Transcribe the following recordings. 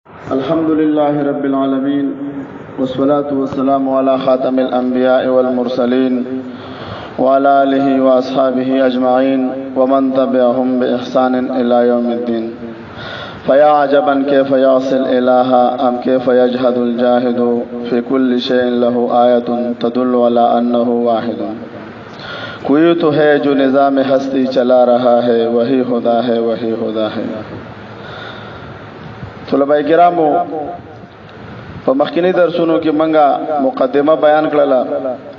الحمد لله رب العالمين والصلاة والسلام على خاتم الأنبياء والمرسلين وعلى آله وأصحابه أجمعين ومن تبعهم بإحسان إلى يوم الدين. فيا عجبا كيف يعصي الإله أم كيف يجهد الجاهد في كل شيء له آية تدل على أنه واحد. کوئی تو ہے جو نظام ہستی چلا رہا ہے وہی خدا ہے وہی خدا ہے. طلباء کرامو په مخکینی درسونو کې منګه مقدمه بیان کړله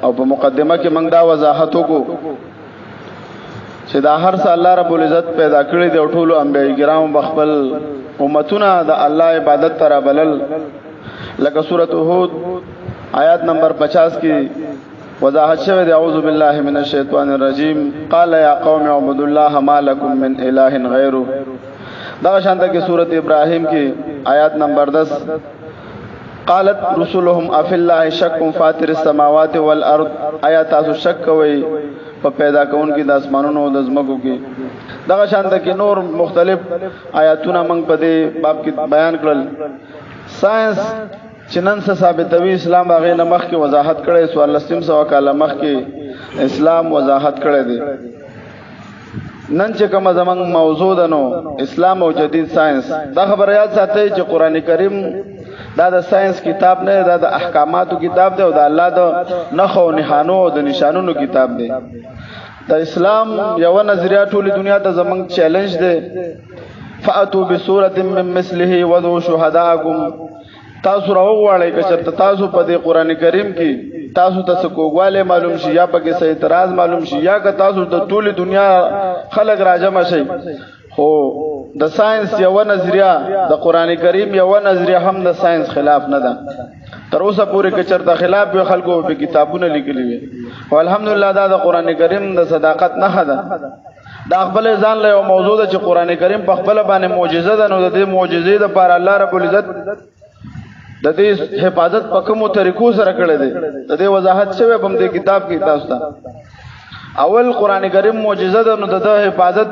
او په مقدمه کې منګ دا وضاحت وکړو چې دا هر څه الله رب العزت پیدا کړی دی او ټول انبیاء کرام بخبل امتونه د الله عبادت تر بلل. لکه سورۃ هود آیات نمبر 50 کې وضاحت شوه دی اعوذ بالله من الشیطان الرجیم قال یا قوم اعبدوا الله ما لكم من اله غیره. دا شانته کې سورۃ ابراهیم کې آیات نمبر 10 قالت رسلهم افی الله شک فاطر السماوات والارض. آیا تاسو شک کوئ په پیدا کونکي د اسمانونو او د ځمکو کې. دا شانته کې نور مختلف آیاتونه موږ په دې باب کې بیان کړل. ساينس چنن څه ثابتوي اسلام هغه نمخ کې وضاحت کړي سوال لسم سو کاله مخ کې اسلام وضاحت کړي دي. نن چې کوم زمنګ موضوع ده نو اسلام او جدید ساينس. دا خبره یاد ساتئ چې قران کریم دا د ساينس کتاب نه دا د احکاماتو کتاب دی او د الله د نخو نښانو او د نشانونو کتاب دی. د اسلام یو نظریه ټول دنیا ته زمنګ چیلنج دی. فاتو بسوره من مثله وذو شهداءکم. تاسو راوړی که چېرته تاسو په دې قران کریم کې تاسو ته کوګواله معلوم شي یا پکې څه اعتراض معلوم شي یا که تاسو د ټول دنیا خلک راجمع شي. خو د ساينس یو نظریه د قران کریم یو نظریه هم د ساينس خلاف نه ده. تر اوسه پورې که چېرته خلاف به خلکو په کتابونه لیکلي وي او الحمدلله دا د قران کریم د صداقت نه ده. دا خپل ځان له یو موضوع ده چې قران کریم په خپل باندې معجزه ده. نو د دې معجزې لپاره الله رب العزت د دې حفاظت په کومو طریقو سره کړی دی د دې وضاحت شوی په دې کتاب کې تاسو ته. اول قران کریم معجزه ده نو د حفاظت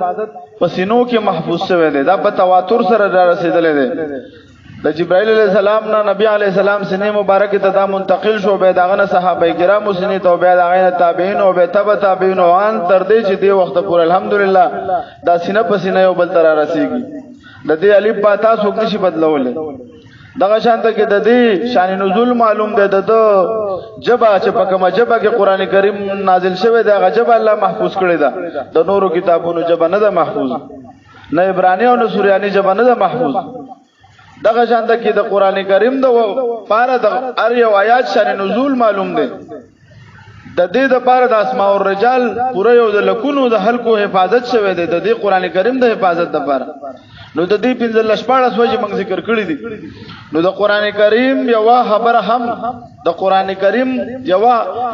په سینو کې محفوظ شوی دی. دا په تواتر سره را رسیدلې دی. د جبرائیل علیه السلام نه نبی علیه السلام سینې مبارک ته دا منتقل شو به داغه صحابه کرامو سینې ته به داغه تابعین او به تبع تابعین او ان تر دې چې دی وخت پورې الحمدلله دا سینه په سینه یو بل تر رسیږي. د دې الف با تاسو نشي بدلولې. دغه شانته کې د دې شان نزول معلوم دی. د جبا چې په کومه جبا کې قران کریم نازل شوی دی هغه جبا الله محفوظ کړی دا. د نورو کتابونو جبا نه ده محفوظ، نه عبرانی او نه سوریانی جبا نه ده محفوظ. دغه شانته کې د قران کریم د پاره د ار یو آیات شان نزول معلوم دی. د دې د پاره د اسماء الرجال پوره یو د لکونو د خلکو حفاظت شوی دی. د دې قران کریم د حفاظت لپاره نو د دې 15 14 وجه موږ ذکر کړی دي. نو د قران کریم یو خبره هم د قران کریم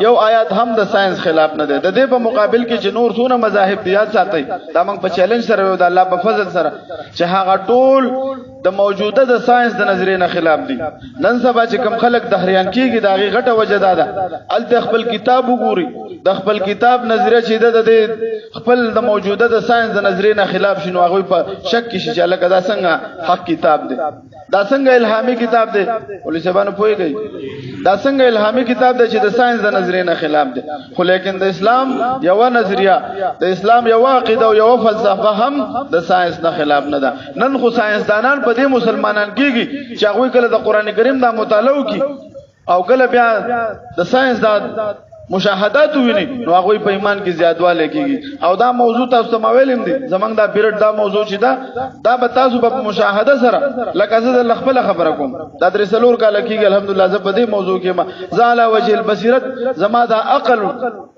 یو آیات هم د ساينس خلاف نه ده. د دې په مقابل کې چې نور څونه مذاهب دیات ساتي دا موږ په چیلنج سره د الله په فضل سره چې هغه ټول د موجوده د ساينس د نظریې نه خلاف دي. نن سبا چې کم خلک دهریان کیږي دا غي غټه وجه ده ال خپل کتاب وګوري د خپل کتاب نظریه چې د خپل د موجوده د ساينس د نظریې نه خلاف شنو هغه په شک کې چې لکه دا څنګه حق کتاب دی دا څنګه الهامي کتاب دی ولې سبانه پويږي دا څنګه الهامي کتاب دی چې د ساينس د نظریې نه خلاف دی. خو لیکن د اسلام یو نظریه د اسلام یو عقیده او یو فلسفه هم د ساينس نه خلاف نه ده. نن خو ساينس دانان په دې مسلمانان کېږي چې هغه کله د قران کریم دا مطالعه وکي او کله بیا د ساينس دا مشاهدات ویني نو هغه په ایمان کې زیاتواله کیږي. او دا موضوع تاسو ته ویلم دي زمنګ دا پیریډ دا موضوع چې دا به تاسو په مشاهده سره لکه زه د خپل خبره کوم دا درې سلور کال کېږي الحمدلله زه په دې موضوع کې ما زاله وجه البصیرت زما دا عقل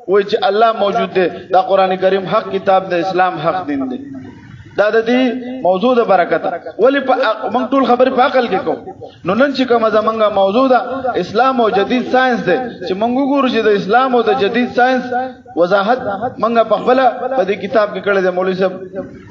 وای چې الله موجود دی. دا قران کریم حق کتاب د اسلام حق دین دی. دا د دې موضوع د برکت ولی په موږ ټول خبرې په عقل کې کو. نو نن چې کومه زمونږه موضوع ده اسلام او جدید ساينس ده چې موږ وګورو چې د اسلام او د جدید ساينس وضاحت موږ په خپل په دې کتاب کې کړل. د مولوی صاحب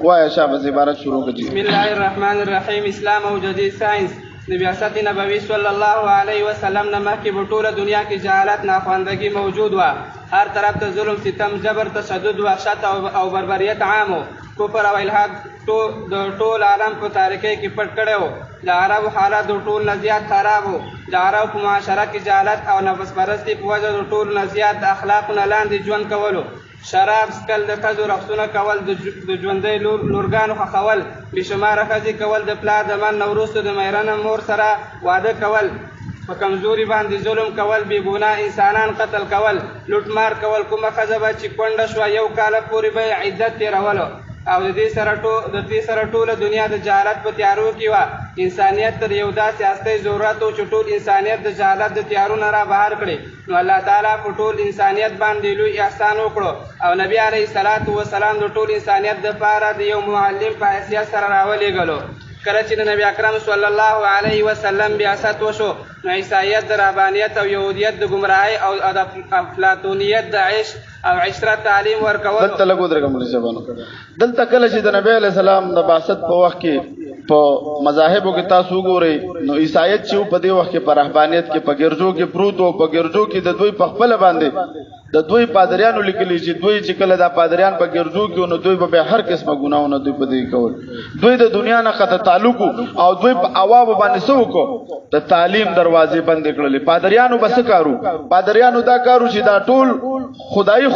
وایا شابه عبارت شروع کړي. بسم الله الرحمن الرحیم. اسلام او جدید ساينس د بیاست نبوي صلی الله علیه وسلم نه مخکې په ټوله دنیا کې جهالت ناخواندگی موجود وه. هر طرف ته ظلم ستم جبر تشدد وحشت او بربریت عام و. کفر او الحاد د ټول عالم په تاریکۍ کې پټ کړی و. د عربو حالت د ټول نه زیات خراب و. د عربو په معاشره کې جهالت او نفس پرستي په وجه د ټول نه زیات د اخلاقو نه لاندې ژوند کولو. شراب څکل، د ښځو رقصونه کول، د ژوندۍ لورګانو ښخول، بېشماره ښځې کول، د پلار د مرګ نه وروسته د میرنه مور سره واده کول، په کمزوري باندې ظلم کول، بېګناه انسانان قتل کول، لوټمار کول. کومه ښځه به چې کونډه شوه 1 کال پورې به یې عدت تېرولو. او د دې سره ټوله دنیا د جهالت په تیارو کې وه. انسانیت تر یو داسې هستۍ ضرورت و چې ټول انسانیت د جهالت د تیارو نه را بهر کړي. نو الله تعالی په ټول انسانیت باندې لوی احسان وکړو او نبي علیه الصلاة وسلام د ټول انسانیت دپاره د یو معلم په حیثیت سره راولېږلو. کله چې د نبي اکرم صلی الله علیه وسلم بیاست وشو، نو عیسایت د رهبانیت او یهودیت د ګمراهۍ او د افلاطونیت د عشق او عشرت تعلیم ورکول. دلته لږ ودرېږه مولوي صاحبانو. دلته کله چې د نبی علیه السلام د بعثت په وخت کې په مذاهبو کې تاسو وګورئ، نو عیسایت چې په دې وخت کې په رهبانیت کې په ګرجو کې پروت و. په ګرجو کې د دوی په خپله باندې د دوی پادریانو لیکلي چې دوی چې کله دا پادریان په ګرجو کې نو دوی به هر قسمه ګناهونه دوی په دې کول. دوی د دنیا نه قطع تعلق او دوی په عوامو باندې څه وکړو؟ د تعلیم دروازې بندې کړلې. پادریانو به څه کارو؟ پادریانو دا کارو چې دا ټول خدایي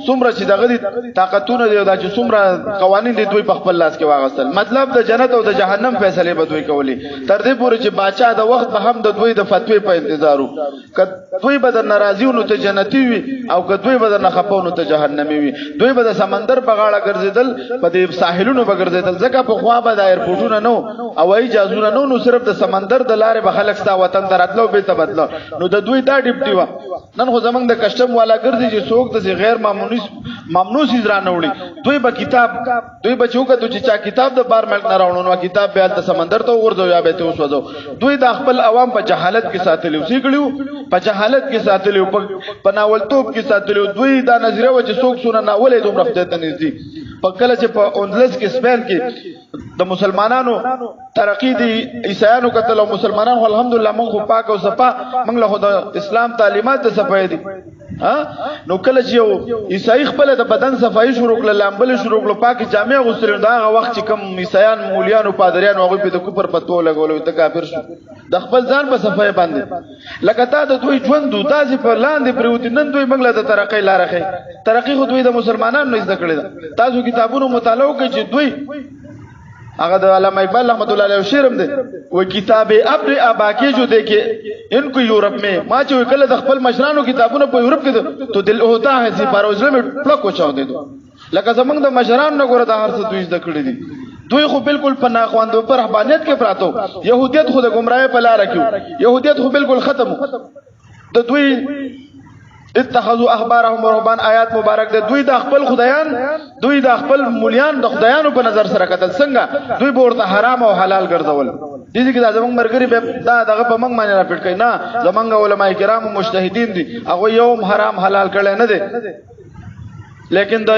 څومره چې دغه دي طاقتونه دي او دا چې څومره قوانین دي دوی په خپل لاس کې واغستل. مطلب د جنت او د جهنم فیصلې به دوی کولې، تر دې پورې چې باچا د وخت به هم د دوی د فتوی په انتظار وو. که دوی به درنه راضي وو نو ته جنتي وي، او که دوی به درنه خفه وو نو ته جهنمي وي. دوی به د سمندر په غاړه ګرځېدل، په دې ساحلونو به ګرځېدل، ځکه پخوا به د ایرپورټونه نه وو، هوایي جهازونه نه وو، نو صرف د سمندر د لارې به خلک ستا وطن ته راتله او بېرته بدله. نو د دوی دا ډیپټي وه. نن خو زمونږ د کسټم والا ګرځي چې څوک داسې غیر ممنوع څیز را نه وړي. دوی به کتاب دوی به چې وکتو چې چا کتاب د بار ملک نه راوړو نو کتاب بیا هلته سمندر ته وغورځو یا به یې وسوځو. دوی د خپل عوام په جهالت کې ساتلي وو، څه کړي وو؟ په جهالت کې ساتلي وو، په ناولتوب کې ساتلي وو. دوی دا نظریه وه چې څوک څونه ناول یې دومره خدای ته نږدې. په کله چې په 19 کې سپین کې د مسلمانانو ترقی دی عیسایانو کتل او مسلمانانو الحمدلله موږ خو پاک او صفا موږ له خو د اسلام تعلیمات د صفای دي. نو کله چې یو عیسائی خپل د بدن صفای شروع کړل، لامبل شروع کړل، پاک جامع غوښتل، دا هغه وخت چې کوم عیسایان مولیانو پادریانو هغه په د کوپر پتو لګولو ته کافر شو د خپل ځان په صفای باندې. لکه تا د دوی ژوند داسې په لاندې پروت، نن دوی موږ له د ترقی لاره خي. ترقی خو دوی د مسلمانانو نه زده کړې ده. تاسو کتابونو مطالعه وکړئ چې دوی هغه د علامہ اقبال رحمۃ اللہ علیہ شعر دے وہ کتاب ابن اباکی جو دیکھے ان کو یورپ میں ما چې کله د خپل مشرانو کتابونه په یورپ کې تو دل ہوتا ہے سی پاروزله میں پلکو چاو دے دو لکه زمنګ د مشرانو نه ګوره د هر څه دوی زده کړی دي. دوی خو بالکل په ناخواندو پر رهبانیت کې پراتو. يهودیت خو د گمراهۍ په لار کې، يهودیت خو بالکل ختم. د دوی اتخذوا احبارهم ورهبان آیات مبارک ده. دوی د خپل خدایان، دوی د خپل مولیان د خدایانو په نظر سره کتل. څنګه دوی ورته حرام او حلال ګرځول. دي کې دا زمونږ مرګري به دا دغه په موږ باندې را پټ کوي. نه، زمونږ علماء کرام مجتهدین دي، هغه یوم حرام حلال کړي نه دي. لیکن د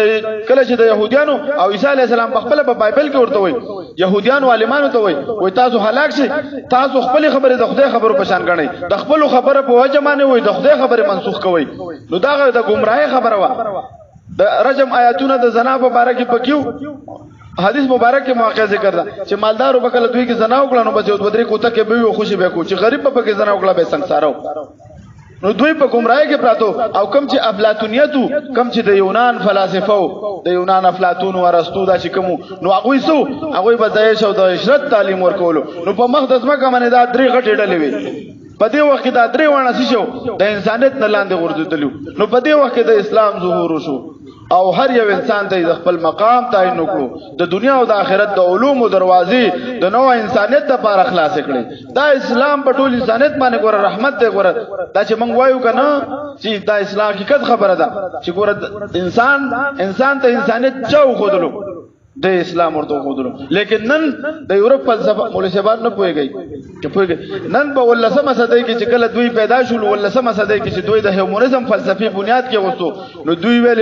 کله چې د يهوديانو او عيسى عليه السلام په خپل په بایبل کې ورته وي، يهوديانو عالمانو ته وي تاسو هلاک شي، تاسو خپل خبره د خدای خبرو په شان غنئ، د خپل خبره په وجه باندې وي د خدای خبره منسوخ کوي. نو دا د گمراهي خبره وا. د رجم آیاتونه د زنا په باره کې پکيو حدیث مبارک کې موقع ذکر ده چې مالدارو بکله دوی کې زنا وکړه نو بس یو بدري کوته کې به خوشي به کو، چې غریب په کې زنا وکړه به سنگسارو. نو دوی په گمراهی کې پراتو. او کم چې افلاطونیتو، کم چې د یونان فلسفو، د یونان افلاطون او ارسطو دا چې کوم، نو هغه به د عیش او د عشرت تعلیم ورکولو. نو په مقدس مکه باندې دا درې غټې ډلې وي. په دې وخت کې دا درې وانه شو د انسانیت نه لاندې غورځېدلو. نو په دې وخت کې د اسلام ظهور وشو او هر یو انسان ته خپل مقام تعین وکړو. د دنیا او د آخرت د علوم او دروازې د نوې انسانیت لپاره خلاص کړي. دا اسلام په ټول انسانیت باندې ګوره رحمت دی. ګوره دا چې موږ وایو کنه چې دا اسلام حقیقت خبره ده چې ګوره انسان ته انسانیت چاو خودلو د اسلام ورته خودلو. لیکن نن د یورپ فلسفه مولوی صاحب نه پوهیږي. نن په 19مه صدۍ کې چې کله دوی پیدا شول، 19مه صدۍ کې چې دوی د هیومنزم فلسفي بنیاد کې وستو، نو دوی ویل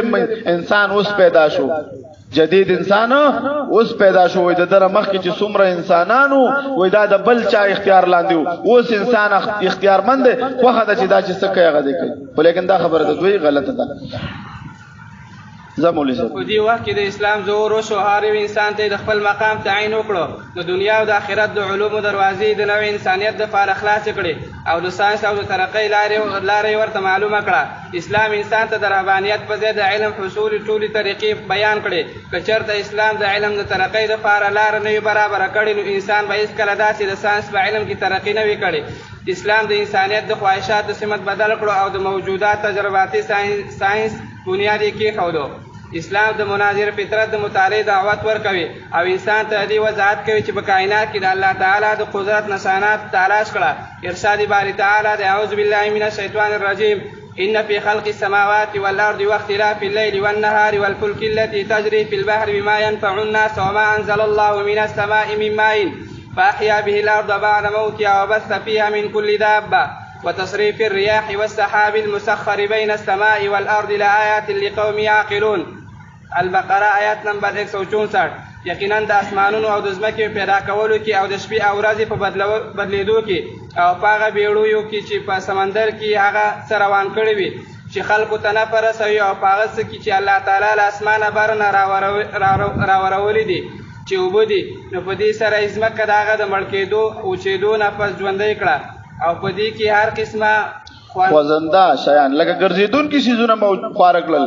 انسان اوس پیدا شو. جدید انسان اوس پیدا شو وای د در مخ کې چې څومره انسانانو وای دا د بل چا اختیار لاندې اوس انسان اختیارمند خو هدا چې دا چې څه کوي هغه کوي خو لیکن دا خبره د دوی غلطه ده زمولي سره په دې وخت کې د اسلام ظهور وشو هر یو انسان ته د خپل مقام تعین وکړو د دنیا او د آخرت د علومو دروازې د نوې انسانیت دپاره خلاصې کړې او د ساینس او د ترقۍ لارې ورته معلومه کړه اسلام انسان ته د رهبانیت په ځای د علم حصول ټولې طریقې بیان کړې که چېرته اسلام د علم د ترقۍ دپاره لاره نه وي برابره کړې نو انسان به هېڅکله داسې د ساینس په علم کې ترقي نه وي کړې اسلام د انسانیت د خواهشاتو سمت بدل کړو او د موجودات تجرباتي ساینس بنیاد یې کېښودو اسلام د مناظر فطرت د مطالعې دعوت ورکوي او انسان ته دې وضاحت کوي چې په کائنات کې د الله تعالی د قدرت نشانات تلاش کړه ارشاد باری تعالی د اعوذ بالله من الشیطان الرجیم ان في خلق السماوات والارض واختلاف الليل والنهار والفلك التي تجري في البحر بما ينفع الناس وما انزل الله من السماء من ماء فاحيا به الارض بعد موتها وبث فيها من كل دابه وتصريف الرياح والسحاب المسخر بين السماء والارض لآيات لقوم يعقلون البقره آیات نمبر 164 یقینا د اسمانونو او د ځمکې پیدا کولو کې او د شپې او ورځې په بدلیدو کې او په هغه بیړیو کې چې په سمندر کې هغه څه روان کړي وي چې خلکو ته نفع رسوي او په هغه څه کې چې الله تعالی له اسمانه بر نه راورولی دي چې اوبه دي نو په دې سره ځمکه د هغه د مړ کېدو اوچېدو نفس ژوندی کړه او په دې کې هر قسمه خوځنده شیان لکه ګرځېدون کې شیزونه مو خواره کړل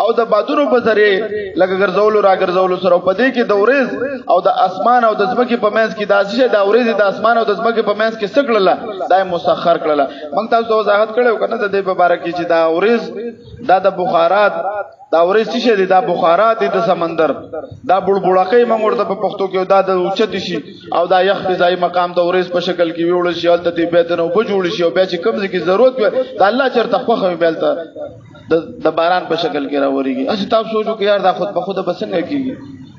او د بادونو په ذریعه لکه ګرځولو را ګرځولو سره په دې کې د ورېز او د اسمان او د ځمکې په منځ کې داسې د ورېز د اسمان او د ځمکې په منځ کې سکړل دای مسخر کړل موږ تاسو وضاحت کړو کنه د دې په اړه کې چې دا ورېز دا د بخارات دا ورېز څه دي دا بخارات دي د سمندر دا بړبړکې موږ ورته په پښتو کې دا د اوچت شي او دا یخ فضایي مقام د ورېز په شکل کې ویول شي الته دې به ته نو بجوړ شي او بیا چې کوم ځکه ضرورت وي دا الله چرته خوخه بیلته د باران په شکل کې راوريږي اسی تاسو سوچو کې یار دا خود به خود بسنګ کیږي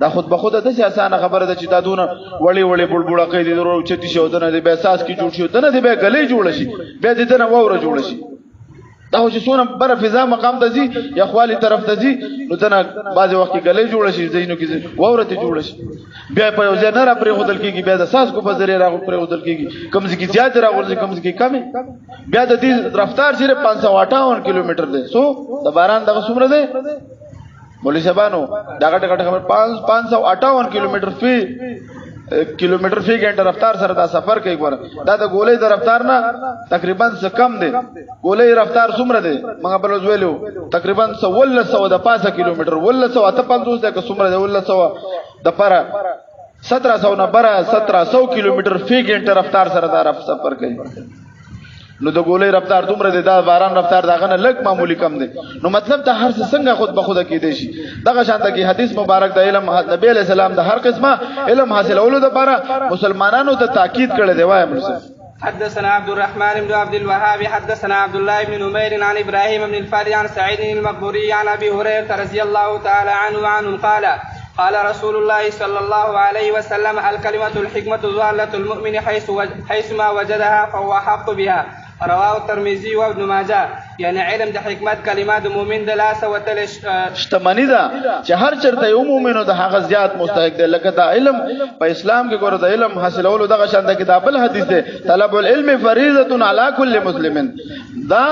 دا خود به خود د څه اسانه خبره ده چې دا دونه وړي وړي بړبړکې دي ورو چتی شو دنه دې به اساس کې جوړ شي دنه دې به غلې جوړ شي به دې دنه ووره جوړ شي دا چې سونه بر فضا مقام ته زی یا خوالی طرف ته زی نو دنه بعض وخت کې غلې جوړ شي زینو کې ووره ته جوړ شي بیا په یو ځای نه را پرې خودل کېږي بیا د اساس کو په ذریعہ را پرې خودل کېږي کم ځکه زیات را ورځي کم ځکه کم بیا د دې رفتار صرف 558 کیلومتر دی سو د باران دغه څومره دی مولوی صاحبانو دغه ټکټ خبر 558 کیلومتر فی گھنٹہ رفتار سره دا سفر کوي ګوره دا د ګولې د رفتار نه تقریبا څه کم دی ګولې رفتار څومره دی موږ په لوز ویلو تقریبا 1600 د 5 کیلومتر 1655 د څومره دی 1600 د پر 1700 نه بره 1700 کیلومتر فی گھنٹہ رفتار سره دا سفر کوي نو د ګولې رفتار دومره دی دا باران رفتار داغه نه لږ معمولی کم دی نو مطلب ته هر څه څنګه خود به خود کې دی شي دغه شانته کې حدیث مبارک د علم نبی علیہ السلام د هر قسمه علم حاصلولو لپاره مسلمانانو ته تاکید کړی دی وایم حدثنا عبد الرحمن بن عبد الوهاب حدثنا عبد الله بن نمير عن ابراهيم بن الفاري عن سعيد المقبوري عن ابي هريره رضي الله تعالى عنه قال رسول الله صلى الله عليه وسلم الكلمة الحكمة ضالة المؤمن حيثما وجدها فهو حق بها رواه الترمذي وابن ماجه یعنی علم د حکمت کلمات د مؤمن د لاس وتل شتمنی ده چې هر چرته یو مؤمنو د هغه زیات مستحق دی لکه دا علم په اسلام کې ګوره د علم حاصلولو دغه شان د کتاب الحدیث ده طلب العلم فریضه علی کل مسلم دا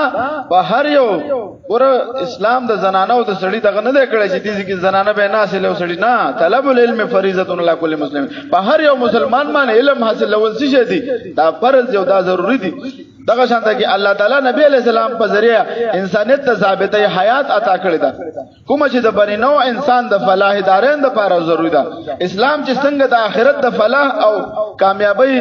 په هر یو ګوره اسلام د زنانو د سړی دغه نه دی کړی چې دې کې زنانه به نه حاصلو سړی نه طلب العلم فریضه علی کل مسلم په هر یو مسلمان باندې علم حاصلول څه دي دا فرض یو دا ضروری دي دغه شان ته کې الله تعالی نبی علیہ السلام په ذریعہ انسانیت ته ثابته حیات عطا کړی دا کوم چې د بنی نو انسان د فلاح دارین د لپاره ضروری ده اسلام چې څنګه د آخرت د فلاح او کامیابی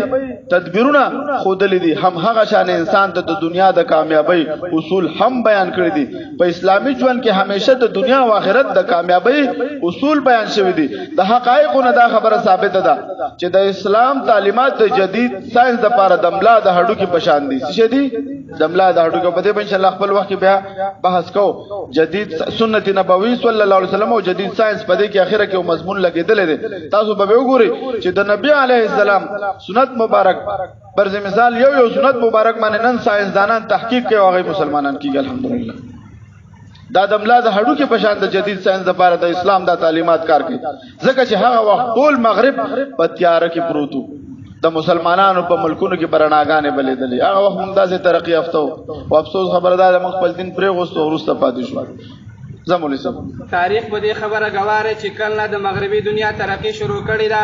تدبیرونه خودلې دي هم هغه شان انسان ته د دنیا د کامیابی اصول هم بیان کړی دي په اسلامي ژوند کې همیشه د دنیا او آخرت د کامیابی اصول بیان شوی دي د حقایقونو دا خبره ثابته ده چې د اسلام تعلیمات د جدید ساينس د لپاره دملا د هډو کې پشان دي شدي دملا د هډو په دې ان شاء الله خپل وخت بیا بحث کو جدید سنت نبوي صلی الله علیه وسلم او جدید ساينس په دې کې اخره کې مضمون لګیدل دي تاسو به وګورئ چې د نبی علیه السلام سنت مبارک برز مثال یو سنت مبارک باندې نن ساينس دانان تحقیق کوي او غي مسلمانان کیږي الحمدلله دا د ملا د هډو کې په شان د جدید ساينس لپاره د اسلام د تعلیمات کار کوي ځکه چې هغه وخت ټول مغرب په تیار کې پروت د مسلمانانو په ملکونو کې برناګانې بلیدلې هغه وخت موږ داسې ترقی یافته او افسوس خبردار موږ خپل دین پرې غوستو ورسته پاتې شو زمولي سم تاریخ په دې خبره گواره چې کله د مغربي دنیا ترقی شروع کړې ده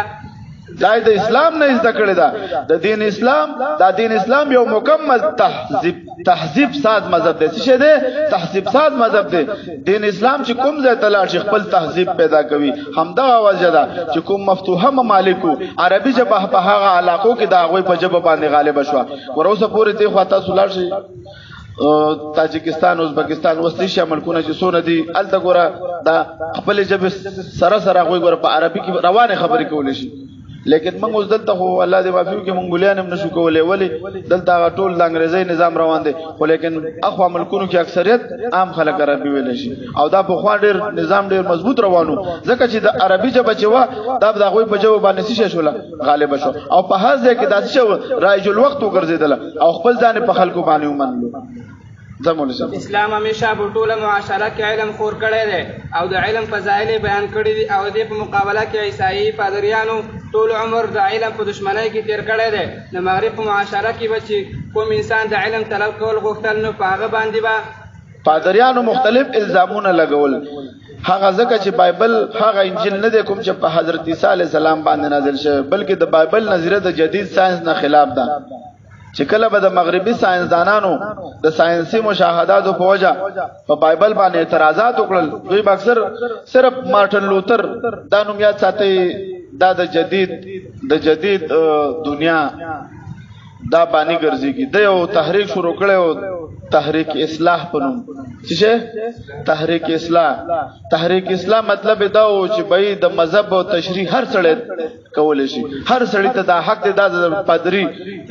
دا د اسلام نه زده کړی دا د دین اسلام دا دین اسلام یو مکمل تهذیب ساز مذهب دی څه دی تهذیب ساز مذهب دی دین اسلام چې کوم ځای ته لاړ شي خپل تهذیب پیدا کوي همدغه وجه ده چې کوم مفتوحه ممالکو عربي ژبه په هغه علاقو کې د هغوی په ژبه باندې غالبه شوه وروسه پورې دې خوا تاسو لاړ شئ تاجکستان ازبکستان وسطي شمال ملکونه چې څونه دي هلته ګوره دا خپل ژبې سره سره هغوی ګوره په عربي کې روانې خبرې کولی شي لیکن موږ اوس دلته خو الله دې معافي وکړي موږ بولیان هم نشو کولی ولې دلته هغه ټول د انګریزي نظام روان دی خو لیکن اخوا ملکونو کې اکثریت عام خلک عربي ویلی شي او دا پخوا ډېر نظام ډېر مضبوط روانو ځکه چې د عربي ژبه چې وه دا د هغوی په ژبه باندې څه شی شوله غالبه شو او په هر ځای کې داسې شو رایج الوقت وګرځېدله او خپل ځان په خلکو باندې ومنلو اسلام همیشه په ټوله معاشره کې علم خور کړی دی او د علم فضایل بیان کړي دي او دې په مقابله کې عیسائی پادریانو ټول عمر د علم په دشمنۍ کې تیر کړی دی د مغرب په معاشره کې به چې کوم انسان د علم طلب کول غوښتل نو په هغه باندې به پادریانو مختلف الزامونه لګول هغه ځکه چې بایبل هغه انجیل نه دی کوم چې په حضرت عیسی علیه السلام باندې نازل شوی بلکې د بایبل نظریه د جدید ساينس نه خلاف ده چې کله به د مغربي ساينسدانانو د ساينسي مشاهداتو په وجه په بایبل باندې اعتراضات وکړل دوی به اکثر صرف مارټن لوتر دا نوم یاد ساتي دا د جدید دنیا دا باندې ګرځي د یو تحریک شروع کړو تحریک اصلاح په نوم څه تحریک اصلاح مطلب دا و چې به د مذهب او تشریح هر سړی کولای شي هر سړی ته دا حق دی د پادری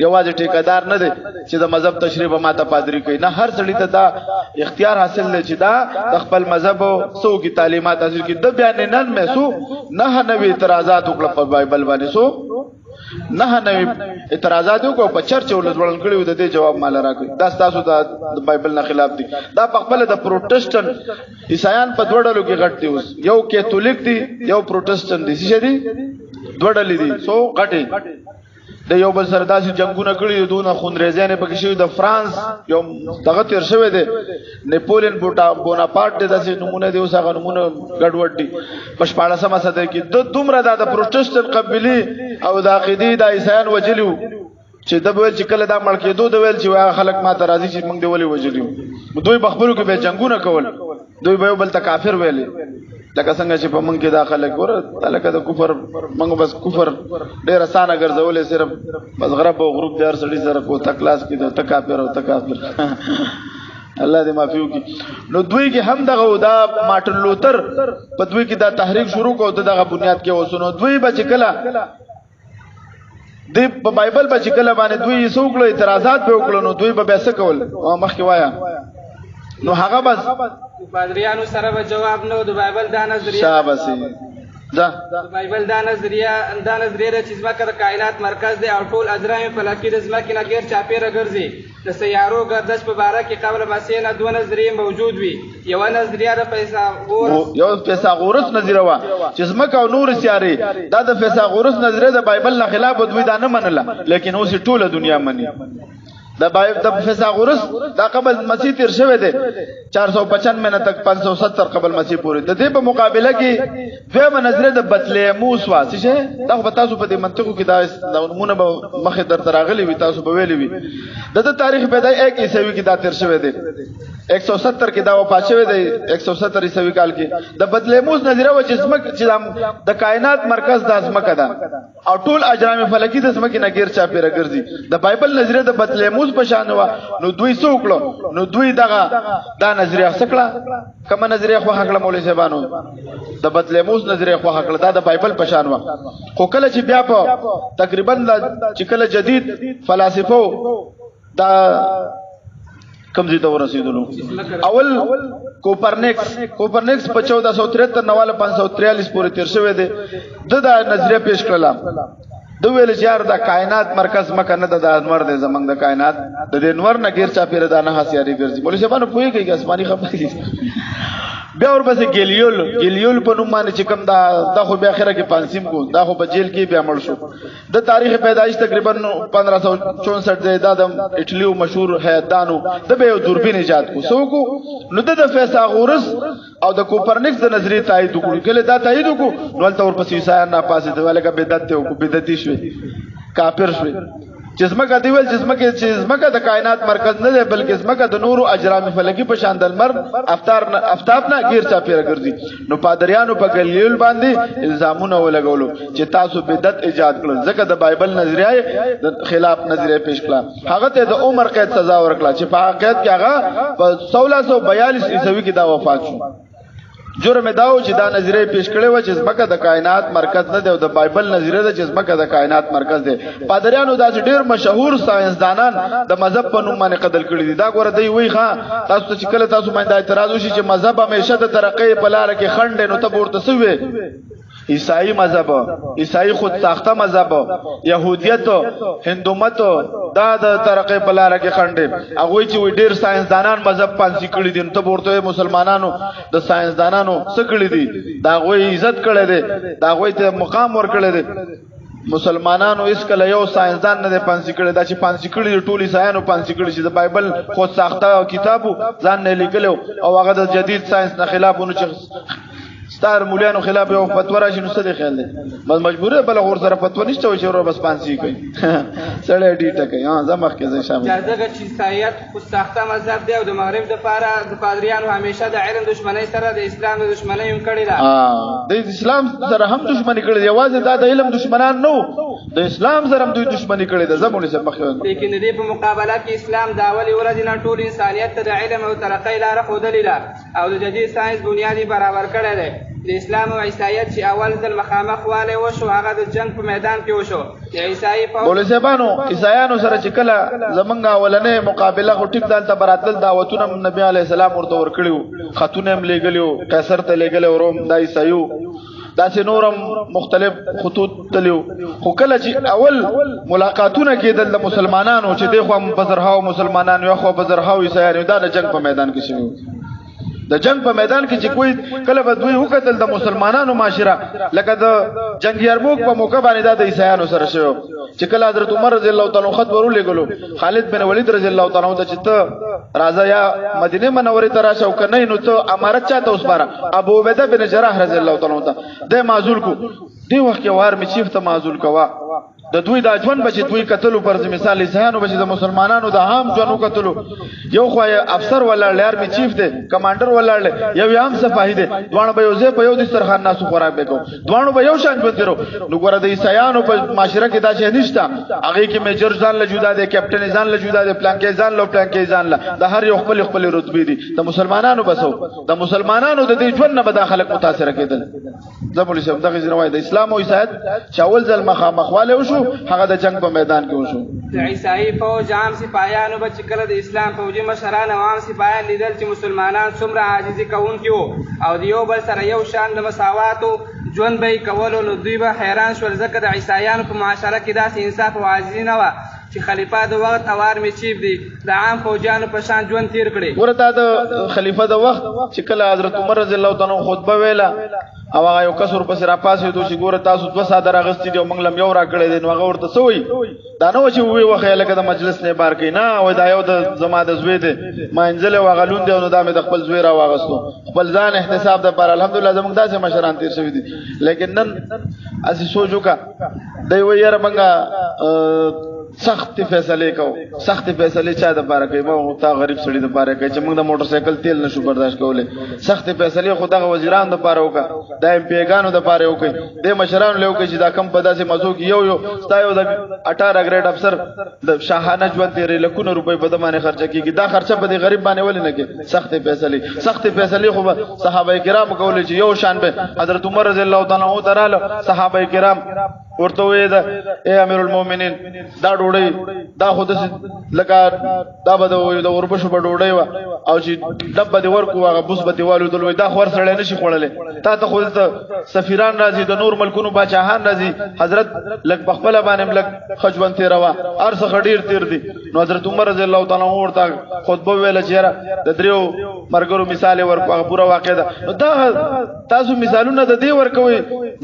یوازې ټیکادار نه دی چې د مذهب تشریح به ماته پادری کوي نه هر سړی ته دا اختیار حاصل دی چې دا د خپل مذهب او سو کی تعلیمات حاصل کړي د بیان نن مې نه نوې اعتراضات وکړه په بایبل باندې نه اعتراضات وکړو په چرچ ولزوړل کړي د دې جواب مال راکړي دا تاسو د بایبل نه خلاف دي دا په خپل د پروتستانت عیسایان په دوه ډلو کې غټ دي اوس یو کیتولیک دي یو پروتستانت دي څه دي دوه ډلې دي سو غټي د یو بل سره داسې جنگونه کړي دونه خونریزیانې پکې شوي د فرانس یو دغه تیر شوی دی نیپولین بوناپارټ دی داسې نمونه دی اوس هغه نمونه ګډوډ دي په 14مه صدۍ کې دومره د پروتستانت قبیلې او د عقیدې د عیسایان وجلي وو چې د ویل چې کله دا مړ کېدو د ویل چې هغه خلک ماته راځي چې موږ دی ولې وجلي دوی بخبرو کې به جنگونه کول دوی به بل ته کافر ویل لکه څنګه چې په موږ کې دا خلک ګوره لکه د کفر موږ بس کفر ډېر اسانه ګرځولې صرف بس غرب او غروب دار سړي سره کو تکلاس کې د تکافر او تکافر الله دې معافي وکړي نو دوی کې هم دغه دا مارټن لوتر په دوی کې دا تحریک شروع کو دغه بنیاد کې وسونو دوی بچ کله د بایبل بچ کله باندې دوی سوکړو اعتراضات به وکړو نو دوی به بیسه کول مخکې وایا نو هغه بس پادریانو سره به جواب نو د بایبل دا نظریه شاباسي دا بایبل دا نظریه چې ځمکه د کائنات مرکز دی او ټول اجرام فلکي د ځمکې نه غیر چاپیره ګرځي د سیارو گردش په باره کې قبل مسیح نه دوه نظریې موجود وي یو نظریه د فیثاغورس نظریه وا چې ځمکه او نور سیارې دا د فیثاغورس نظریه د بایبل نه خلاف دوی دا نه منله لیکن اوس ټوله دنیا مني د فیثاغورس دا قبل مسیح تیر شوی دی 495 نه تک 570 قبل مسیح پورې د دې په مقابله کې دویمه نظریه د بطلیموس وا چې دا په تاسو په دې منطقو کې دا نمونه به مخه در تراغلي وي تاسو به ویلي وي د تاریخ پیدای 1 عیسوي کې دا تیر شوی دی 170 کې دا وفات شوی دی 170 عیسوي کال کې د بطلیموس نظریه و چې ځمکه چې د کائنات مرکز د ځمکه ده او ټول اجرام فلکي د ځمکې نه غیر چاپیره ګرځي د بایبل نظریه د بطلیموس پشان وا نو دوی سوکړو نو دوی دا نظریه سکړه کوم نظریه خو حقله مولوی صاحبانو د بطلیموس نظریه خو حقله دا د بایبل پشان وا خو کله چې بیا په تقریبا چې کله جدید فلسفو دا کمزې ته ورسېدلو اول کوپرنیکس په 1473 نواله 543 پورې تیر شوی دی دا نظریه پیش کړله دو ویل چې یار د کائنات مرکز مکه نه د انور دی زمنګ د کائنات د انور نه غیر چا پیره دانه هسیاري ګرځي مولوی صاحبانو پوهیږي اسماني خبرې بیا ورپسې ګلیول په نوم باندې چې کوم دا خو بیا اخره کې پانسیم کو دا خو په جیل کې بیا مړ شو د تاریخ پیدایش تقریبا 1564 دی دا د اټلیو مشهور حیاتدانو د به دوربین ایجاد کو سو کو نو د فیثاغورس او د کوپرنیکس د نظریه تایید وکړو کله دا تایید وکړو نو تل ورپسې عیسایان نه پاسې ته ولکه بدعت ته کو بدعتي شوي کافر شوي جسمه دی ول جسمه د کائنات مرکز نه دی بلکې جسمه د نور او اجرام فلکی په شان د لمر افتاب نه غیر چا پیره ګرځي نو پادریانو په ګلیل باندې الزامونه ولګولو چې تاسو بدعت ایجاد کړل ځکه د بایبل نظریه د خلاف نظریه پیش کړه هغه ته د عمر قید سزا ورکړه چې په قید کې هغه په 1642 عیسوي کې دا وفات شو جرم داو چې دا نظریه پیش کړي و چې زمکه د کائنات مرکز نه دی او د بایبل نظریه ده چې زمکه د کائنات مرکز دی پادریانو داسې ډیر مشهور ساينسدانان د مذهب په نوم باندې قتل کړي دي دا ګوره دی وی ښا تاسو چې کله تاسو باندې اعتراض وشي چې مذهب همیشه د ترقې په لار کې خنډ نو ته ورته سوي عیسائی مذهب عیسائی خود ساخته مذهب يهودیت هندومت دا د ترقې په لار کې خنډ هغه چې ډیر ساينسدانان مذهب پانسي کړي دي ته ورته مسلمانانو د ساينسدانانو څه کړي دي دا غوي عزت کړي دي دا غوي ته مقام ور کړي دي مسلمانانو اس کله یو ساينسدان نه پانسي کړي دا چې پانسي کړي ټولي ساينو پانسي کړي چې د بایبل خود ساخته کتابو ځان نه لیکلو او هغه د جدید ساينس نه خلافونه چې ستار مولانو خلاف یو فتوا راشي نو څه دی خیال دی بس مجبوره بل غور سره فتوا نشته و چې ور بس پانسي کوي سړی ډیټه کوي ها زمخ کې ځای شامل دغه چې سایت خو ساخته مذهب دی او د مغرب د پاره د پادریانو همیشه د علم دشمنی سره د اسلام د دشمنی هم کړی دا د اسلام سره هم دشمنی کړی دی یوازې دا د علم دشمنان نو د اسلام سره هم دوی دشمنی کړی ده زمونږ سره مخ لیکن دې په مقابله کې اسلام د اول ورځې نه ټول انسانیت ته د علم او ترقۍ لار ښودلې او د جدید ساينس بنیادی برابر کړی دی د اسلام او عیسایت چې اول ځل مخامخ واله وشو هغه د جنگ په میدان کې وشو د عیسائی په بولسبانو عیسایانو سره چې کله زمونږه ولنې مقابله خو ټیک دالته براتل دعوتونه نبی علی السلام ورته ورکړیو خاتونه هم لګلیو قیصر ته لګلیو روم د عیسایو داسې نورم مختلف خطوط تلیو خو کله چې اول ملاقاتونه کېدل د مسلمانانو چې دغه بزرهاو مسلمانانو یو خو بزرهاو عیسایانو دا د جنگ په میدان کې شوی د جنگ په میدان کې چې کوئی کله به دوی وکتل د مسلمانانو معاشره لکه د جنگ یرموک په موقع باندې د عیسایانو سره شو چې کله حضرت عمر رضی الله تعالی عنہ خط ورولېګلو خالد بن ولید رضی الله تعالی عنہ چې ته راځه یا مدینه منورې ته راشه او کنه نو ته امارت چاته وسپاره ابو عبیده بن جراح رضی الله تعالی عنہ د معزول کو دی وخت کې وار می چیف ته معزول کوا د دوی د ژوند بچ دوی قتلو پر مثال عیسایانو بچ د مسلمانانو د عام ژوند قتلو یو خو افسر ولا لار می چیف دی کمانډر ولا یو عام صفاهی دی دوانو به یو ځای په یو د سرخان ناسو خوراک وکړو دوانو به یو شان ژوند درو نو ګوره د عیسایانو په معاشره کې دا شی نشته هغه کې میجر ځان له جدا دی کیپټن ځان له جدا دی پلان کې ځان له پلان کې ځان له د هر یو خپل خپل رتبه دي د مسلمانانو بسو د مسلمانانو د دې ژوند نه به داخله متاثر کېدل زبول شم دغه ځنوای د اسلام او عیسایت چاول ځل مخاله وشو هغه د جنگ په میدان کې وشو د عیسائی فوج عام سپاهیانو به چې کله د اسلام فوجي مشران او عام سپاهیان لیدل چې مسلمانان څومره عاجزي کوونکي وو او د یو بل سره یو شان د مساواتو ژوند به یې کولو نو دوی به حیران شول ځکه د عیسایانو په معاشره کې داسې انصاف او عاجزي نه وه چې خلیفہ د وخت اوار می چیف دی د عام فوجانو په شان ژوند تیر کړي ورته د خلیفہ د وخت چې کله حضرت عمر رضی الله تعالی عنہ خطبه ویلا او هغه یو کسر پس را پاسې دوی چې ګوره تاسو 2 ساده راغستې دی موږ لم یو را کړی دی نو هغه ورته سوې دا نو چې وی وخه لکه د مجلس نه بار کین نه وای دا یو د زما د زوی دی ما انزل وغلون دی نو دا مې د خپل زوی را واغستو خپل ځان احتساب د پر الحمدلله زموږ داسې مشران تیر شوی دي لیکن نن اسی سوچو کا دی وی یاره منګه سخت فیصله کو سخت فیصله چا د پاره کوي مو تا غریب سړي د پاره کوي چې موږ د موټر سایکل تیل نشو برداشت کولای سخت فیصله خدای وزیران د پاره وکا د ایم پی ګانو د پاره وکي د مشرانو له وکي چې دا کم په داسې موضوع کې یو ستایو د 18 گریډ افسر د شاهانه ژوند تیرې لکونه روپۍ په دمانه خرچه کیږي دا خرچه په دې غریب باندې ولې نه کې سخت فیصله خو صحابه کرام کولای چې یو شان به حضرت عمر رضی الله تعالی عنہ صحابه کرام ورته وې دا اے امیر المؤمنین دا ډوړی دا خود لکه دا به د اوربشو په ډوړی و او چې دب دی ورکو هغه بوس به دیوالو دلوي دا خور سره نشي خوړلې تا ته خو سفیران راځي د نور ملکونو بادشاہان راځي حضرت لک بخبل باندې لک خجوان تیروا ارس خډیر تیر دي نو حضرت عمر رضی الله تعالی عنہ ورته خطبه ویل چې د دریو مرګرو مثال ورکو پورا واقع ده دا تاسو مثالونه د دې ورکوي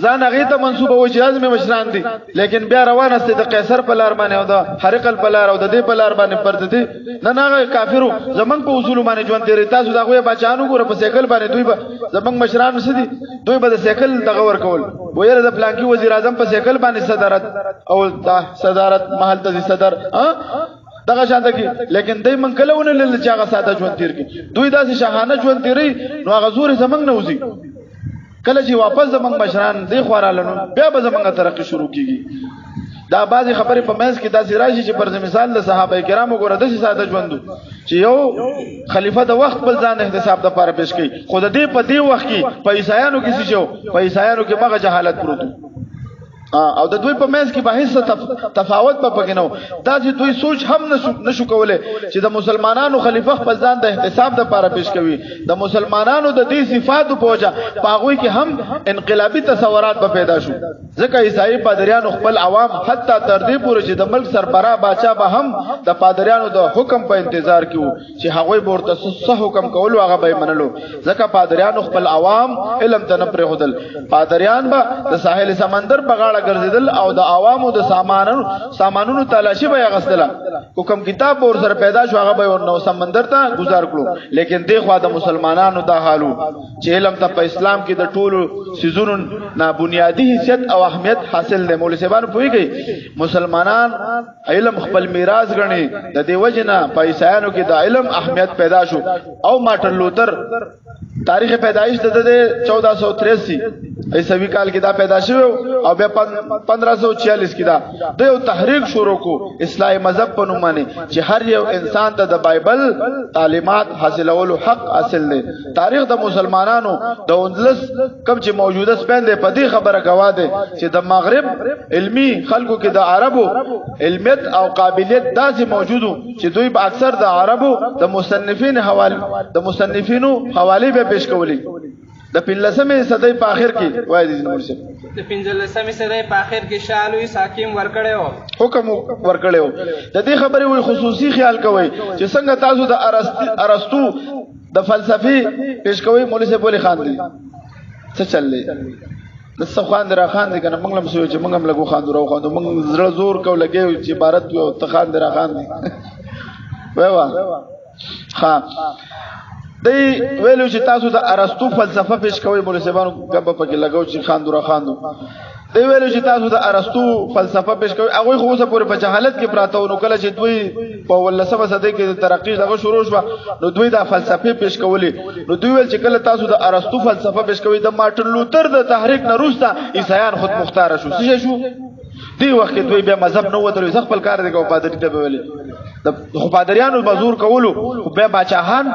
ځان هغه ته منسوبه وي چې اعظم مشران دي لیکن بیا روانه ست د قیصر په لار باندې او د هرقل په لار او د دې په لار باندې پرد دي نه کافرو زمنګ په اصول باندې ژوند تیری تاسو دا غوې بچانو ګوره په سیکل باندې دوی به زمنګ مشران سدي دوی به د سیکل دغه ورکول ویره د پلانکی وزیر اعظم په سیکل باندې صدارت او صدارت محل ته صدر دغه شانته کې لیکن دای من کلهونه لږ چې هغه ساده ژوند تیر کی دوی داسې شاهانه ژوند تیری نو هغه زور زمنګ نه وځي کله چې واپس زمنګ مشران دی خوراله بیا به زمنګ ترقی شروع کیږي دا بعضی خبرې په منځ کې داسې راشي چې پر مثال د صحابه کرامو ګوره داسې ساده ژوند چې یو خلیفہ د وخت بل ځان احتساب د لپاره پیش کړي خو د دې په دې وخت کې په عیسایانو کې څه شو په عیسایانو کې هغه جهالت پروت او د دوی په منځ کې به هیڅ تفاوت په پکې نو دا چې دوی سوچ هم نشو کولای چې د مسلمانانو خلیفہ خپل ځان د احتساب د لپاره پیش کوي د مسلمانانو د دې صفاتو په وجه پاغوي کې هم انقلابی تصورات به پیدا شو ځکه عیسائی پادریانو خپل عوام حتی تر دې پورې چې د ملک سربراه بادشاہ به هم د پادریانو د حکم په انتظار کې وو چې هغه ورته صح حکم کولو هغه به منلو ځکه پادریانو خپل عوام علم ته نه پرېښودل پادریان به د ساحل سمندر په غاړه ګرځیدل او د عوامو د سامانونو تلاشي به غسدله کوم کتاب ور سره پیدا شو هغه به ورنو سمندر ته گزار کړو لیکن دغه د مسلمانانو د حالو چې علم ته په اسلام کې د ټولو سيزونو نه بنیادی حیثیت او اهمیت حاصل دی مولوی صاحب پوهیږي مسلمانان علم خپل میراث غني د دې وجنه په عیسایانو کې د علم اهمیت پیدا شو او مارټن لوتر تاریخ پیدایش د 1483 عیسوي کال کې دا پیدا شو او بیا 1546 کې دا د یو تحریک شروع کو اسلامي مذهب په نوم باندې چې هر یو انسان ته د بایبل تعلیمات حاصلولو حق حاصل دی تاریخ د مسلمانانو د اندلس کوم چې موجوده سپین دی په دې خبره گواه دی چې د مغرب علمی خلکو کې د عربو علمیت او قابلیت داسې موجودو چې دوی په اکثر د عربو د مصنفینو حواله به پیش کولی د 15مې صدۍ په اخر کې وایي د مرشد د 15مې صدۍ په اخر کې شالوی حاکم ورکړیو حکم ورکړیو د دې خبرې وی خصوصي خیال کوي چې څنګه تاسو د ارسطو د فلسفي پیش کوي مولوی صاحب علي خان دي څه چللې د څخوان درا خان دي کنه موږ هم سوچ موږ هم لګو خان درو خو موږ زړه زور کو لګي چې عبارت یو تخان درا خان دي وایوا ها دی ویلو چې تاسو د ارسطو فلسفه پیش کوي مولوی صاحبانو غب پکې لګاو چې خان درا خان دی ویلو چې تاسو د ارسطو فلسفه پیش کوي هغه خو اوسه پورې په جهالت کې پراته نو کله چې دوی په ولسمه صدۍ کې ترقی دغه شروع شو نو دوی د فلسفه پیش کولې نو دوی ویل چې کله تاسو د ارسطو فلسفه پیش کوي د مارټن لوتر د تحریک نه وروسته عیسایان خود مختار شو څه شو دی وخت دوی بیا مذهب نه وته ځخ خپل کار دی کو پادری ته ویلې د پادریانو مزور کولو بیا بچاهان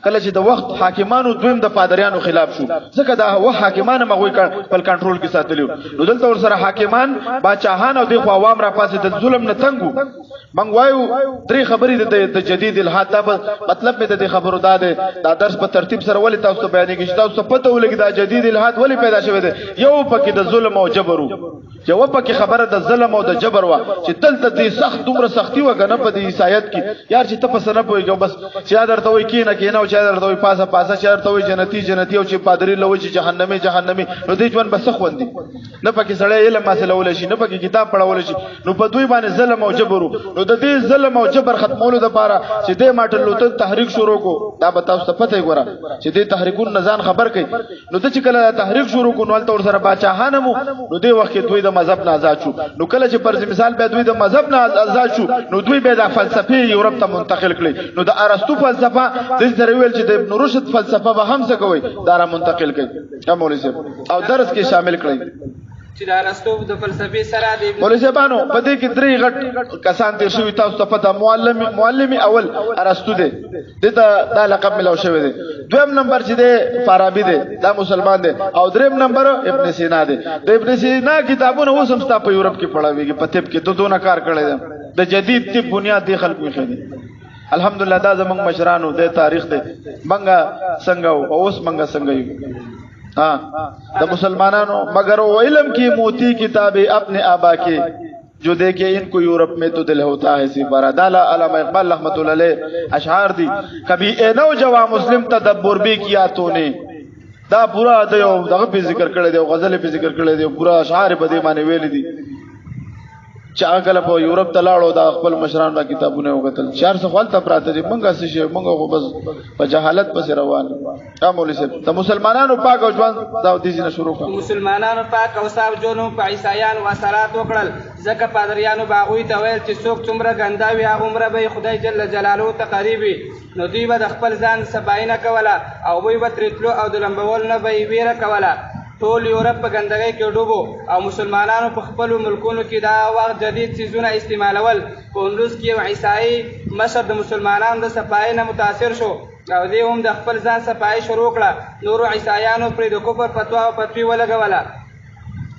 کله چې د وخت حاکمانو دویم د پادریانو خلاف شو ځکه دا وخت حاکمان مغوي خپل کنټرول کې ساتلیو نو دلته ور سره حاکمان بچاهان او د عوام را پاسې د ظلم نه تنګو منګ وایو درې خبرې د جدید الحاد مطلب مې د خبرو دا درس په ترتیب سره ولې تاسو ته بیانې کې تاسو پته ولګي دا جدید الحاد ولې پیدا شوی دی یو پکې د ظلم او جبر یو پکې خبره د ظلم او د جبر وا چې دلته دې سخت دومره سختی وګنه په دې عیسایت کې یار چې ته پس نه پويږي بس چې درته وای کینه کینه او چې درته وای پاسه چې درته وای جنتی او چې پادری لوي چې جهنمي نو دې ژوند بس خوندي نه پکې سړی علم حاصل ول شي نه پکې کتاب پڑھول شي نو په دوی باندې ظلم او جبر نو د دې ظلم او جبر ختمولو لپاره چې دې ماټن لوتر تحریک شروع کو دا به تاسو ته پته ګوره چې دې تحریکون نزان خبر کړي نو ته چې کله تحریک شروع کو نو تل سره بچاهانه مو نو دې وخت دوی د مذهب نه آزاد شو نو کله چې پر مثال به دوی د مذهب نه آزاد شو نو دوی به د فلسفي یورپ ته منتقل کړي نو د ارسطو فلسفه د سره ویل چې د ابن رشد فلسفه به هم څه کوي دا را منتقل کړي مولوی صاحب او درس کې شامل کړي چې د ارسطو د فلسفي سره د مولوی صاحبانو په دې کې درې غټ کسان تیر شوي تاسو ته پته معلم اول ارسطو دی دا لقب ملو شوی دی دویم نمبر چې دی فارابي دی دا مسلمان دی او دریم نمبر ابن سینا دی د ابن سینا کتابونه اوس هم په یورپ کې پڑھاویږي په طب کې دونه کار کړی دی د جدید طب بنیاد دی خلکو یې خېدي الحمدلله دا زمونږ مشرانو د تاریخ دی منګه څنګه او اوس منګه څنګه یو د مسلمانانو مگر وہ علم کی موتی کتابیں اپنے آبا کے جو دیکھے ان کو یورپ میں تو دل ہوتا ہے سی بارہ دالا علامہ اقبال رحمۃ اللہ علیہ اشعار دی کبھی اے نوجوان مسلم تدبر بھی کیا تو نے دا پورا دیو دغه په ذکر کړی دی غزل په ذکر کړی دی پورا اشعار په دې باندې ویل دي چا کله په یورپ ته لاړو دا خپل مشران دا کتابونه وکتل 400 خپل ته پراته دي مونږه څه شي مونږه خو بس په جهالت پسې روان یا مولوی صاحب ته مسلمانانو پاک او ځوان دا د دې نه شروع کړ مسلمانانو پاک او صاحب جنو په عیسایان و صلات وکړل ځکه پادریانو باغوي ته ویل چې څوک څومره ګنداوي هغه عمره به خدای جل جلاله ته قریب وي نو دوی به د خپل ځان صفاینه کوله او دوی به ترتلو او د لمبول نه به ویره کوله ټول یورپ په ګندګۍ کې ډوبو او مسلمانانو په خپل ملکونو کې دا وخت جدید څیزونه استعمالول په اندلس کې یو عیسائی مشر د مسلمانانو د صفای نه متاثر شو او دوی هم د خپل ځان صفای شروع کړه نورو عیسایانو پرې د کفر فتوا او فتوی ولګوله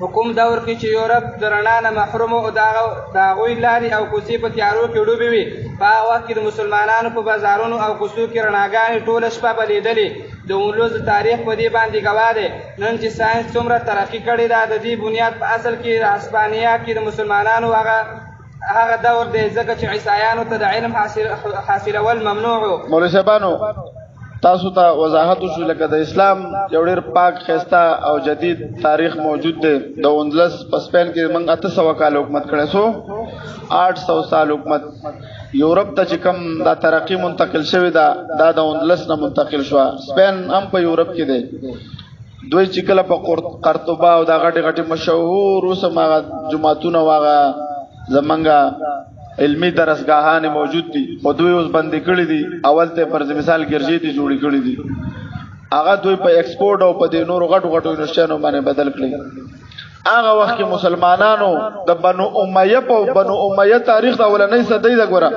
حکوم دور کې چې یورپ د رڼا نه محروم او د هغوی لارې او کوڅې په تیارو کې ډوبې وي په هغه وخت کې د مسلمانانو په بازارونو او کوڅو کې رڼاګانې ټوله شپه بلیدلې د اندلس د تاریخ په دې باندې ګواه دی نن چې ساینس څومره ترقي کړې ده د دې بنیاد په اصل کې د هسپانیا کې د مسلمانانو هغه دور دی ځکه چې عیسایانو ته د علم حاصلول ممنوع و مولوی صاحبانو تاسو ته وضاحت وشو لکه د اسلام یو ډېر پاک ښایسته او جدید تاریخ موجود دی د اندلس په سپین کې موږ 800 کال حکومت کړی 800 سال حکومت یورپ ته چې کوم دا ترقی منتقل شوی دا د اندلس نه منتقل شو سپین هم په یورپ کې دی دوی چې کله په قرطبه او دا غټي غټي مشهور اوسه ما جمعتونه واغه زمنګا علمی درسگاهان موجود دي او دوی اوس بندي کړی دي اول ته فرض مثال ګرځي دي جوړی کړی دي هغه دوی په ایکسپورټ او په دې نورو غټو غټو انشانو باندې بدل کړی هغه وخت کې مسلمانانو د بنو امیه تاریخ دا ولنۍ صدۍ دا ګوره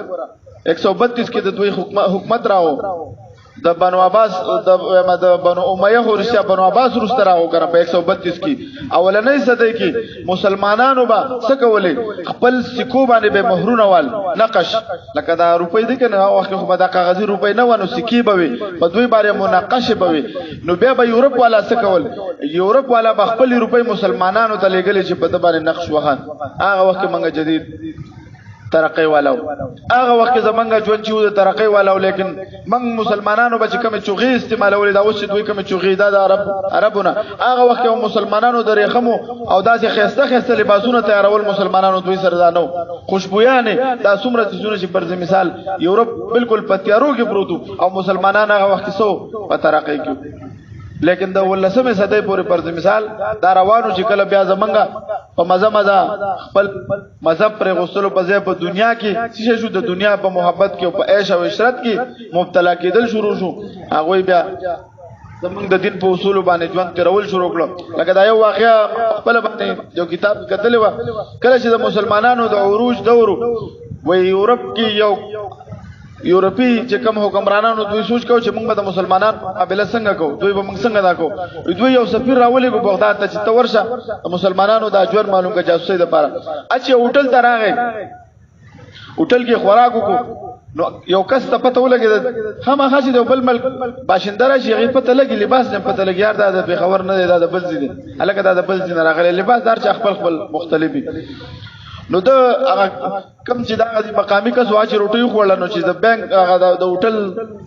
132 کې د دوی حکومت راو د بنو عباس د بنو امیه خورشیا بنو عباس رسته راو کنه په 132 کې اولنۍ صدۍ کې مسلمانانو با څه کولې خپل سکو باندې به مهرونه وال نقش لکه دا روپۍ دي کنه او وخت خو به دا کاغذي روپۍ نه ونه سکی به وي په دوی باندې مناقشه به وي نو بیا به یورپ والا څه کول یورپ والا به خپل روپۍ مسلمانانو ته لګلې چې په د باندې نقش وهان هغه وخت منګه جدید ترقی والو هغه وخت زمونږ ژوند چې د ترقی والو لیکن موږ مسلمانانو به چې کوم چوغي استعمالول دا اوس دوی کوم چوغي دا د عربونه هغه وخت مسلمانانو د ریخمو او داسې خسته لباسونه تیارول مسلمانانو دوی سره دانو خوشبویانه دا څومره چیزونه چې پر مثال یورپ بالکل پتیارو کې پروتو او مسلمانان هغه وخت سو په ترقی کې لیکن دا ولسمه صدې پورې پر مثال دا روانو چې کله بیا زمونږه په مزه خپل مذهب پر غسل په ځای په دنیا کې چې شو د دنیا په محبت کې او په عيش او عشرت کې مبتلا کېدل شروع شو هغه بیا زمونږ د دین په اصول باندې ژوند تیرول شروع کړو لکه دا یو واقعیا خپل باندې یو کتاب کتلی و کله چې د مسلمانانو د عروج دورو و یورپ کې یورپی چې کوم حکمرانانو دوی سوچ کو چې موږ به د مسلمانانو مقابله څنګه کوو دوی به موږ څنګه دا کوو دوی یو سفیر راولې کو بغداد ته چې تورشه مسلمانانو د اجور معلوم کا جاسوسي لپاره اچھا هوټل ته راغی هوټل کې خوراک وکړو نو یو کس ته پته ولګید هم خاصه د بل ملک باشنده راشي غي پته لګي لباس نه پته لګي یار دا د خبر نه دی دا د بل زیدي الګا دا د بل زین راغلی لباس دار چې خپل مختلفي نو دا هغه کم چې دا د مقامی کس واچ روټي خوړل نو چې د بانک هغه د هوټل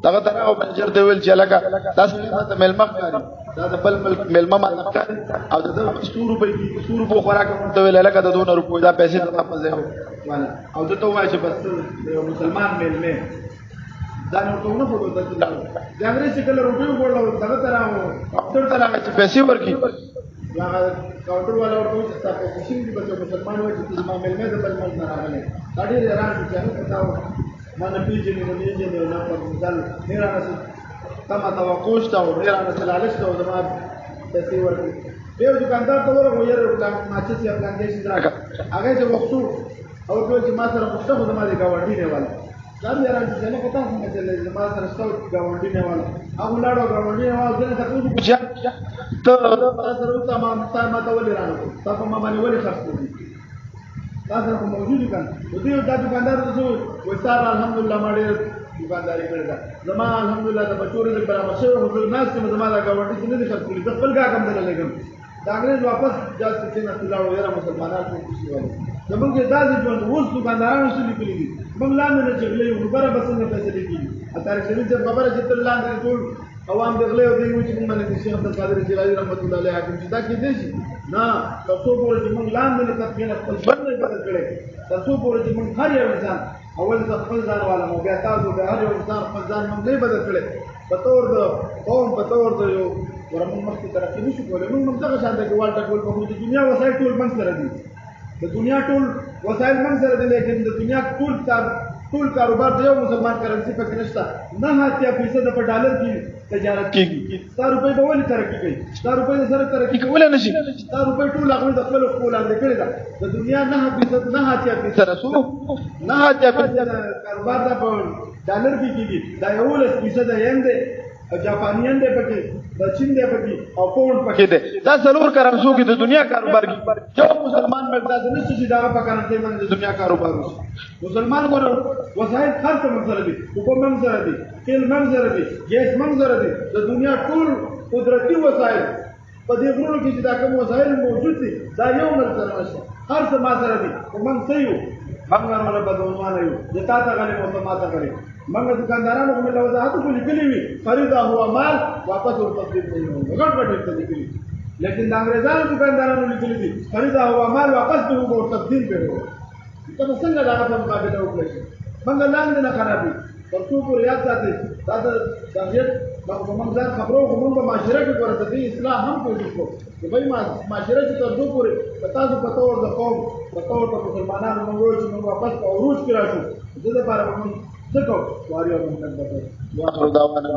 دغه ته او منجر دی ویل چې لکه تاسو ته ملمه کاری دا د بل ملمه ما او د 100 روپۍ خوراک ته ویل لکه د 2 روپۍ دا پیسې ته پځه او د ته وای چې بس مسلمان ملمه دا نو ټول نه فوټو د انګریزي کله روټي خوړل دغه ته راو ډاکټر ته راغی چې پیسې ورکړي هغه کاونټر والا ورته چې تاسو کوشش دي چې مسلمان وایي چې ما ملمه د بل ملک نه راغلي دا ډېر حیران دي چې تاسو ما نه پیژنې نه په مثال نه راځي تما توقع شته او ډېر نه سلالش ته زما پیسې ورکړي یو دکاندار ته ورغو یې ما چې څه افغانګې شي راکړه هغه چې وختو او ټول چې ما سره مشته زما د گاونډي نه والا دا مې راځي چې نه پتا څنګه چې زما سره ستو گاونډي نه والا هغه لاړو گاونډي نه والا ځنه تاسو چې ته سره ما ته ولې راغلو تاسو ما باندې ولې خرڅ کړی تاسو کوم موجود کان دوی دا دکاندار ته وستار الحمدلله ما ډېر دکانداري کړې ده زما الحمدلله د بچورې د برابر شوی خو زه ناست یم زما دا ګاونډي چې نه دي خرڅ کړي زه خپل ګاګ هم دله لګم د انګرېز واپس جاز ته کېناستو لاړو یاره مسلمانان ټول خوشي والي زمونږ یې داسې ژوند اوس دکاندارانو څه لیکلي دي موږ لاندې نه چې غلې یو نو بره به څنګه فیصلې کېږي طارق شریف صاحب خبره چې تل لاندې ټول عوام د غلې او دی وي چې موږ باندې د شیخ عبدالقادر جیلاني رحمت الله علیه حاکم چې دا کېدی شي نه تر څو پورې چې موږ لاندې نه تدخین خپل ژوند نه بدل کړی تر څو پورې چې موږ هر یو انسان اول د خپل ځان والا مو بیا تاسو د هر یو انسان خپل ځان موږ نه بدل کړی په طور د قوم په طور د یو ورمون مخکې ترقي نشو کولی موږ دغه شان د ګوال ټکول کوو د دنیا وسایل ټول منځ سره دي د دنیا ټول وسایل منځ سره دي لیکن د دنیا ټول کاروبار د یو مسلمان کرنسي پکې نشته 9% په ډالر کې تجارت کېږي 100 روپۍ به ولې ترقي کوي 100 روپۍ د سره ترقي کولی نشي 100 روپۍ ټول هغوی د خپلو پښو لاندې کړې ده د دنیا 9% سره څو 9% کاروبار دا په ډالر کې کېږي دا 11% ین دی جاپانیان دی پکې د چین دی پکې او پاونډ پکې دی دا څلور کرنسو کې د دنیا کاروبار کې یو مسلمان مقدار نشته چې دا په کرنسي باندې د دنیا کاروبار وشي مسلمان ګورو وسایل خرڅ منځره دي اوبه منځره دي تیل منځره دي ګیس منځره دي د دنیا ټول قدرتي وسایل په دې غرونو کې چې دا کوم وسایل موجود دي دا یو منځره نشته هر څه ما سره دي خو موږ څه یو موږ نه بدلمانه یو د تا ته غلې مو ته ما ته غلې موږ دکاندارانو کومه وضاحت کو لیکلي وي خریدا هوا مال واپس ور تسلیم نه وي غټ غټ څه لیکلي لیکن د انګريزانو دکاندارانو لیکلي دي خریدا هوا مال واپس به ور تسلیم کړي ته څنګه دا په مقابله وکړي موږ لاندې نه خرابي پرڅو پور یاد ساتي دا د ځانګړي موږ ځان خبرو کوم په معاشره کې ورته دي اصلاح هم کوي کو چې وای معاشره چې تر دوه پورې تاسو په تور د قوم په تور د مسلمانانو موږ چې موږ واپس په عروج کې راشو د دې لپاره موږ څه کوو واريو موږ ته واخر دعوانا